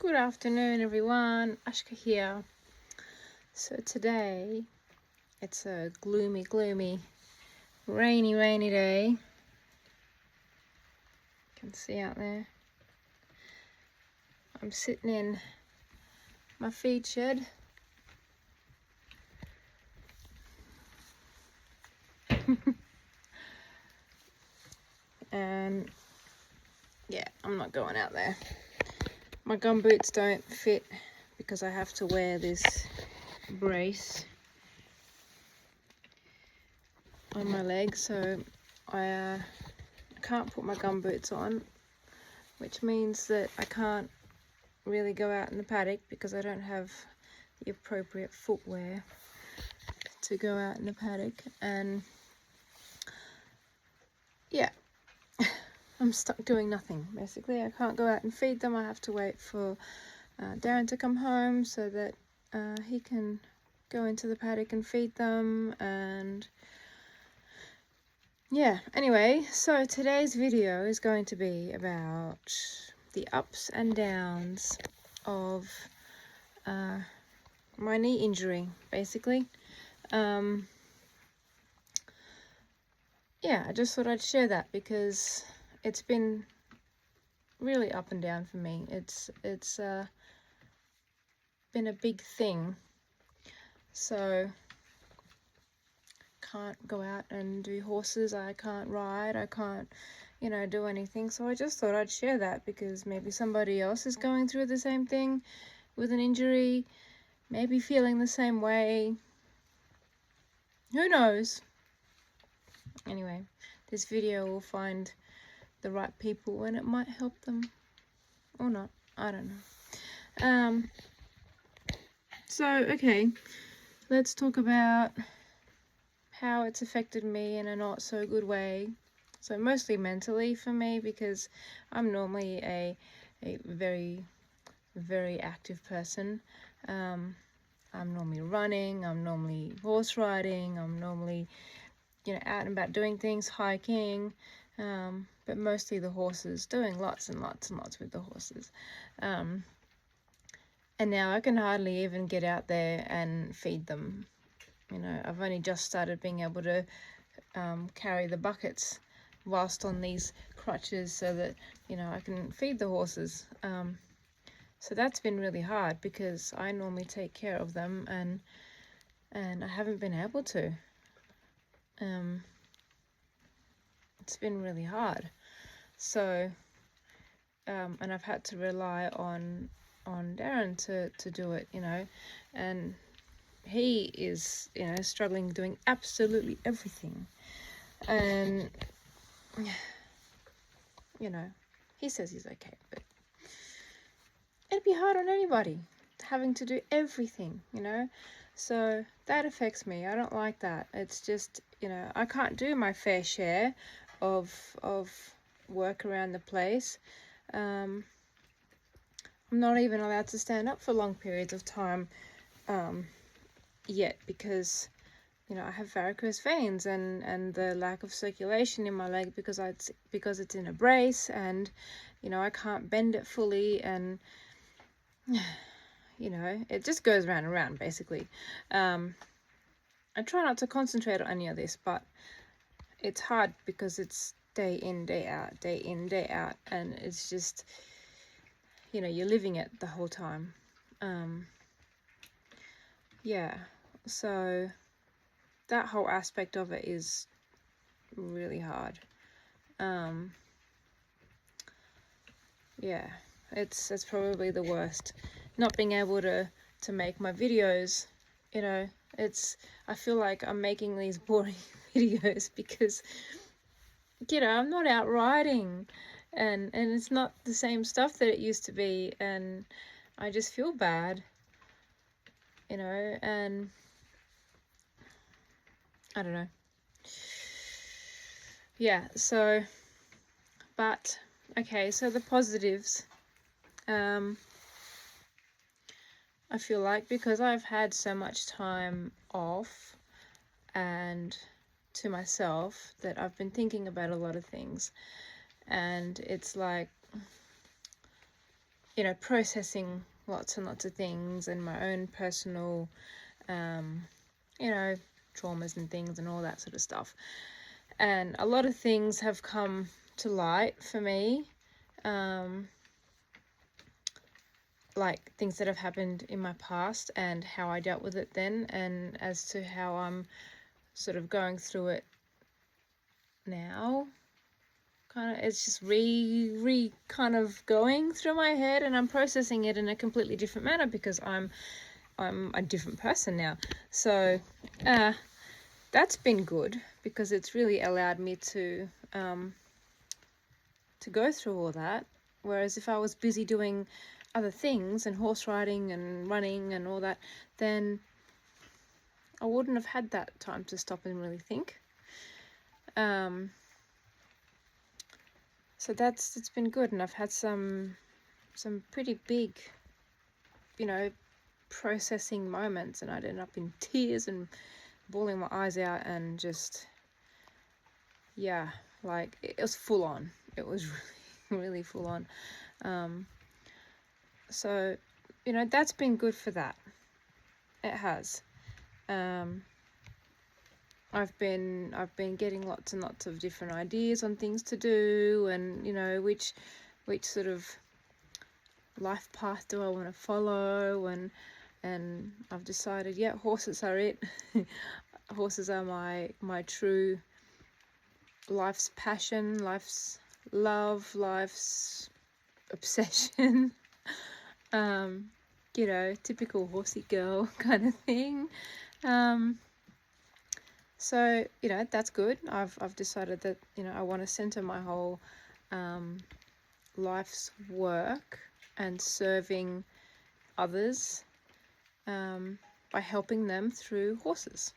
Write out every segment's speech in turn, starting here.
Good afternoon, everyone. Ashka here. So today it's a gloomy, rainy day. You can see out there. I'm sitting in my feed shed. And yeah, I'm not going out there. My gum boots don't fit because I have to wear this brace on my leg, so I can't put my gum boots on, which means that I can't really go out in the paddock because I don't have the appropriate footwear to go out in the paddock. And yeah, I'm stuck doing nothing basically. I can't go out and feed them. I have to wait for Darren to come home so that he can go into the paddock and feed them. And yeah, anyway, so today's video is going to be about the ups and downs of my knee injury, basically. Yeah, I just thought I'd share that because it's been really up and down for me. It's been a big thing. So can't go out and do horses, I can't ride, I can't, do anything. So I just thought I'd share that because maybe somebody else is going through the same thing with an injury, maybe feeling the same way. Who knows? Anyway, this video will find the right people and it might help them or not. I don't know. So okay, let's talk about how it's affected me in a not so good way. So mostly mentally for me, because I'm normally a very, very active person. I'm normally running, I'm normally horse riding, I'm normally out and about doing things, hiking, but mostly the horses, doing lots and lots and lots with the horses. And now I can hardly even get out there and feed them. I've only just started being able to carry the buckets whilst on these crutches so that, I can feed the horses. So that's been really hard because I normally take care of them and I haven't been able to. It's been really hard. So, and I've had to rely on Darren to do it, and he is, struggling doing absolutely everything. And, he says he's okay, but it'd be hard on anybody having to do everything, So that affects me. I don't like that. It's just, I can't do my fair share of work around the place. I'm not even allowed to stand up for long periods of time yet because, I have varicose veins and the lack of circulation in my leg because it's in a brace, and, I can't bend it fully, and it just goes round and round basically. I try not to concentrate on any of this, but it's hard because it's day in, day out, and it's just, you're living it the whole time. Yeah, so that whole aspect of it is really hard. Yeah, it's probably the worst. Not being able to make my videos, I feel like I'm making these boring videos because, I'm not out riding and it's not the same stuff that it used to be, and I just feel bad, and I don't know. Yeah, so, but, okay, so the positives, I feel like because I've had so much time off and to myself that I've been thinking about a lot of things, and it's like you know, processing lots and lots of things and my own personal, you know, traumas and things and all that sort of stuff. And a lot of things have come to light for me, like things that have happened in my past and how I dealt with it then, and as to how I'm sort of going through it now. Kind of, it's just kind of going through my head, and I'm processing it in a completely different manner because I'm a different person now. So that's been good because it's really allowed me to go through all that. Whereas if I was busy doing other things and horse riding and running and all that, then I wouldn't have had that time to stop and really think. So it's been good, and I've had some pretty big, you know, processing moments, and I'd end up in tears and bawling my eyes out, and just, yeah, like it was full on. It was really full on. So, you know, that's been good for that. It has. I've been getting lots and lots of different ideas on things to do, and you know, which sort of life path do I want to follow, and I've decided, yeah, horses are it. Horses are my true life's passion, life's love, life's obsession. You know, typical horsey girl kind of thing. So, you know, that's good. I've decided that, you know, I want to center my whole life's work and serving others by helping them through horses.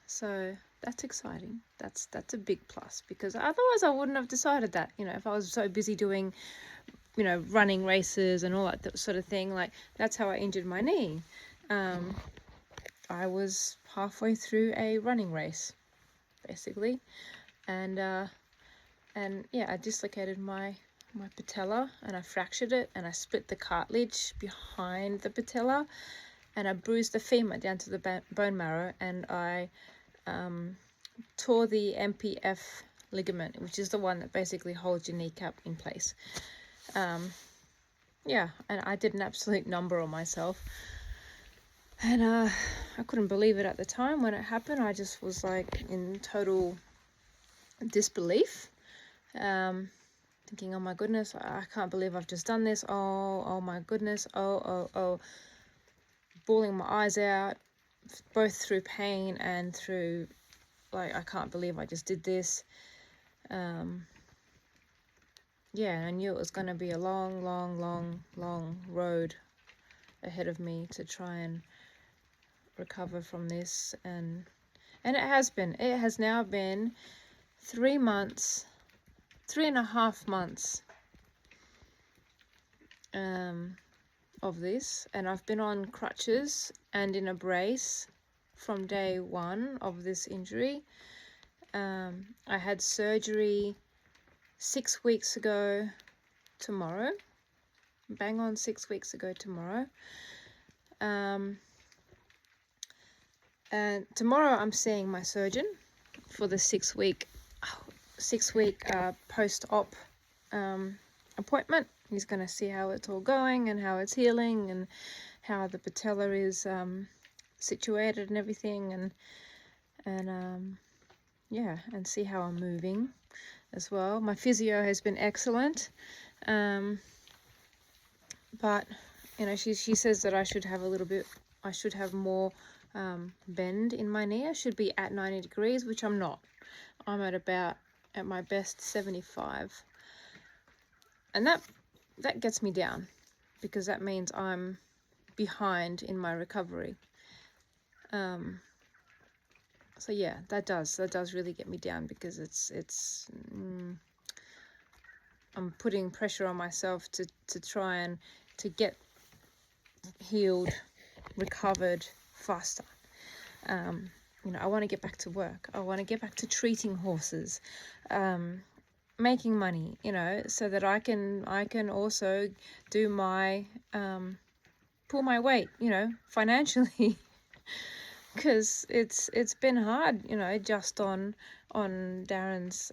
So that's exciting. That's a big plus, because otherwise I wouldn't have decided that. You know, if I was so busy doing, you know, running races and all that sort of thing, like that's how I injured my knee. I was halfway through a running race, basically, and yeah, I dislocated my patella, and I fractured it, and I split the cartilage behind the patella, and I bruised the femur down to the bone marrow, and I tore the MPF ligament, which is the one that basically holds your kneecap in place. Yeah, and I did an absolute number on myself. And I couldn't believe it at the time when it happened. I just was like in total disbelief, thinking, oh my goodness, I can't believe I've just done this. Oh my goodness, oh, bawling my eyes out, both through pain and through, like, I can't believe I just did this. Yeah, I knew it was going to be a long road ahead of me to try and recover from this, and it has now been 3 months, 3.5 months of this, and I've been on crutches and in a brace from day one of this injury. I had surgery 6 weeks ago tomorrow, bang on 6 weeks ago tomorrow. And tomorrow I'm seeing my surgeon for the 6 week post-op appointment. He's going to see how it's all going and how it's healing and how the patella is situated and everything, and yeah, and see how I'm moving as well. My physio has been excellent, but you know, she says that I should have more bend in my knee. I should be at 90 degrees, which I'm not. I'm at my best 75, and that gets me down, because that means I'm behind in my recovery. So yeah, that does really get me down, because it's I'm putting pressure on myself to try and to get healed, recovered faster. You know, I want to get back to work. I want to get back to treating horses. making money, you know, so that I can also do my pull my weight, you know, financially. Because it's been hard, you know, just on Darren's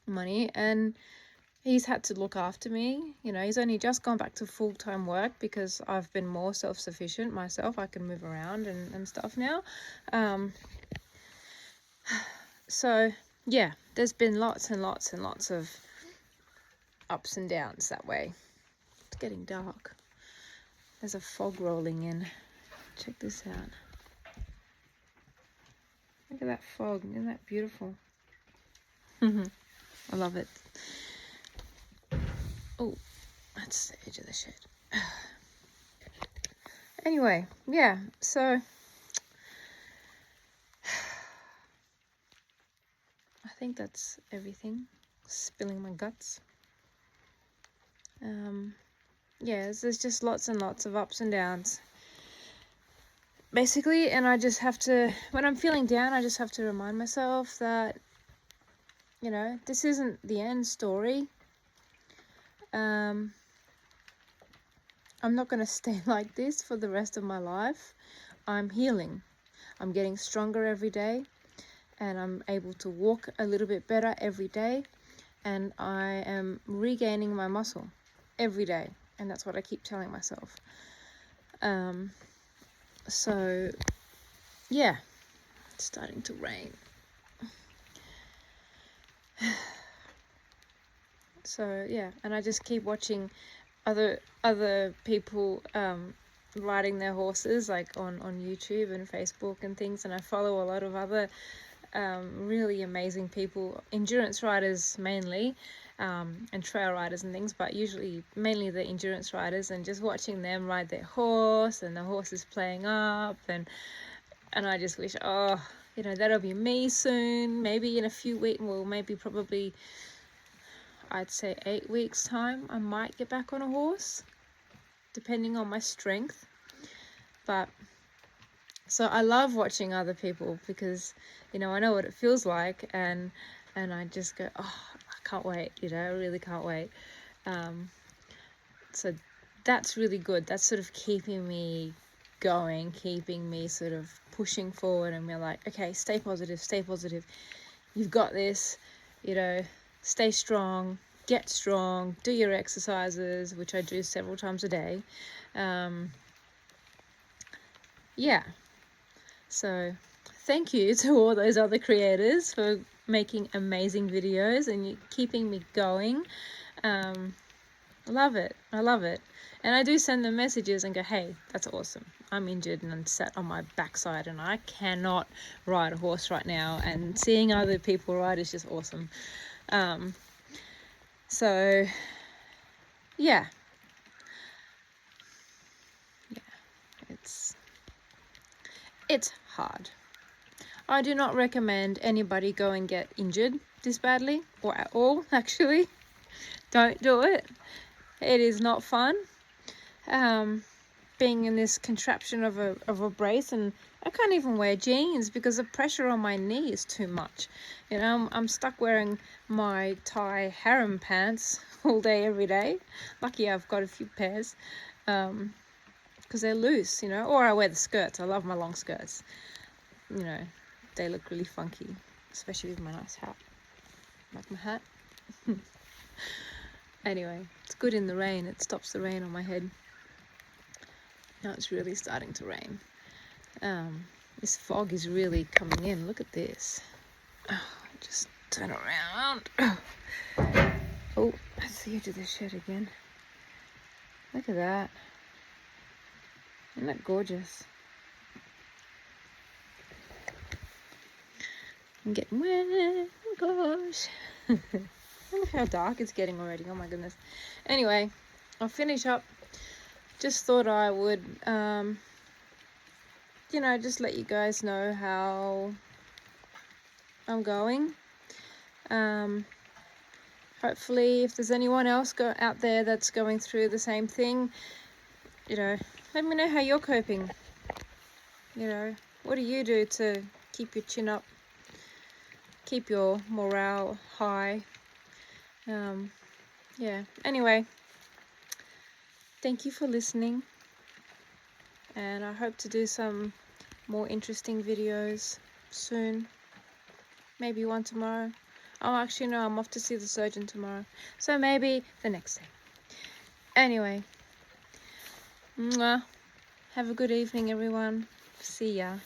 money, and he's had to look after me. You know, he's only just gone back to full-time work because I've been more self-sufficient myself. I can move around and stuff now. So yeah, there's been lots and lots and lots of ups and downs that way. It's getting dark. There's a fog rolling in. Check this out. Look at that fog. Isn't that beautiful? I love it. Oh, that's the edge of the shed. Anyway, yeah, so I think that's everything. Spilling my guts. Yeah, there's just lots and lots of ups and downs. Basically, and I just have to, when I'm feeling down, I just have to remind myself that, you know, this isn't the end story. I'm not going to stay like this for the rest of my life. I'm healing. I'm getting stronger every day, and I'm able to walk a little bit better every day, and I am regaining my muscle every day, and that's what I keep telling myself. So yeah, it's starting to rain. So yeah, and I just keep watching other people riding their horses, like on YouTube and Facebook and things, and I follow a lot of other really amazing people, endurance riders mainly, and trail riders and things, but usually mainly the endurance riders, and just watching them ride their horse and the horse is playing up, and I just wish, oh, you know, that'll be me soon, maybe in a few weeks, well, maybe probably I'd say 8 weeks time I might get back on a horse, depending on my strength. But so I love watching other people because, you know, I know what it feels like, and I just go, oh, I can't wait, you know, I really can't wait. So that's really good. That's sort of keeping me going, keeping me sort of pushing forward, and we're like, okay, stay positive. You've got this, you know, stay strong, get strong, do your exercises, which I do several times a day. Yeah. So thank you to all those other creators for making amazing videos and keeping me going. I love it. And I do send them messages and go, hey, that's awesome. I'm injured and I'm sat on my backside and I cannot ride a horse right now. And seeing other people ride is just awesome. So, yeah. It's hard. I do not recommend anybody go and get injured this badly, or at all, actually. Don't do it. It is not fun. Being in this contraption of a brace, and I can't even wear jeans because the pressure on my knee is too much. You know, I'm stuck wearing my tie harem pants all day, every day. Lucky I've got a few pairs, because they're loose, you know, or I wear the skirts. I love my long skirts. You know, they look really funky, especially with my nice hat. Like my hat. Anyway, it's good in the rain. It stops the rain on my head. Now it's really starting to rain. This fog is really coming in. Look at this. Oh, just turn around. Oh, that's the edge of the shed again. Look at that. Isn't that gorgeous? I'm getting wet. Oh gosh. Look how dark it's getting already. Oh my goodness. Anyway, I'll finish up. Just thought I would, you know, just let you guys know how I'm going. Hopefully, if there's anyone else out there that's going through the same thing, you know, let me know how you're coping. You know, what do you do to keep your chin up? keep your morale high. Yeah, anyway, thank you for listening, and I hope to do some more interesting videos soon. Maybe one tomorrow. Oh, actually no, I'm off to see the surgeon tomorrow, so maybe the next day. Anyway, mwah. Have a good evening, everyone. See ya.